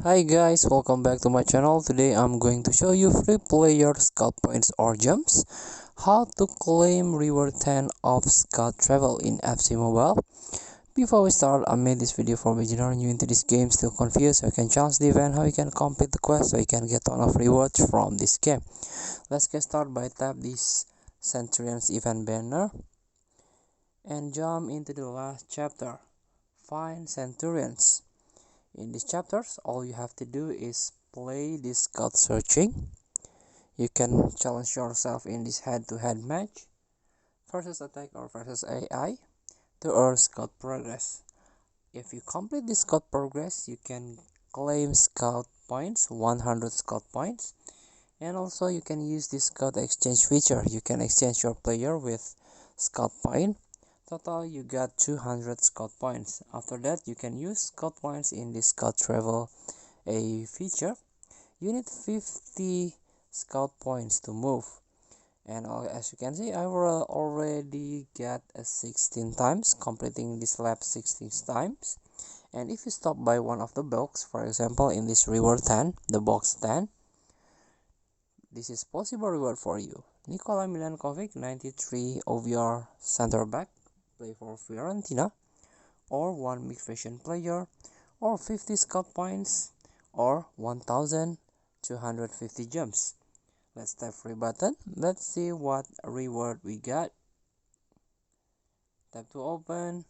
Hi guys, welcome back to my channel. Today I'm going to show you free player scout points or gems, how to claim reward 10 of scout travel in FC Mobile. Before we start, I made this video for beginner new into this game, still confused, so you can chance the event, how you can complete the quest, so you can get ton of rewards from this game. Let's get started by tap this Centurion's event banner and jump into the last chapter. Find Centurions. In these chapters, all you have to do is play this scout searching. You can challenge yourself in this head-to-head match, versus attack or versus AI, to earn scout progress. If you complete this scout progress, you can claim scout points, 100 scout points, and also you can use this scout exchange feature. You can exchange your player with scout point. Total you got 200 scout points. After that you can use scout points in this scout travel a feature. You need 50 scout points to move, and as you can see I will already get a 16 times, completing this lap 16 times. And if you stop by one of the box, for example in this reward 10, the box 10, this is possible reward for you. Nikola Milankovic, 93 OVR center back, play for Fiorentina, or 1 mid-vision player, or 50 scout points, or 1250 gems. Let's tap free button. Let's see what reward we got. Tap to open,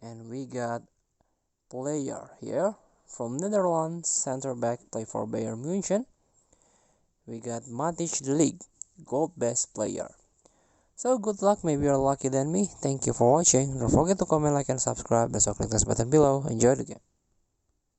and we got player here from Netherlands, center back, play for Bayern Munich. We got Matic de Ligt, gold best player. So good luck, maybe you're lucky than me. Thank you for watching. Don't forget to comment, like, and subscribe. Also click this button below. Enjoy the game.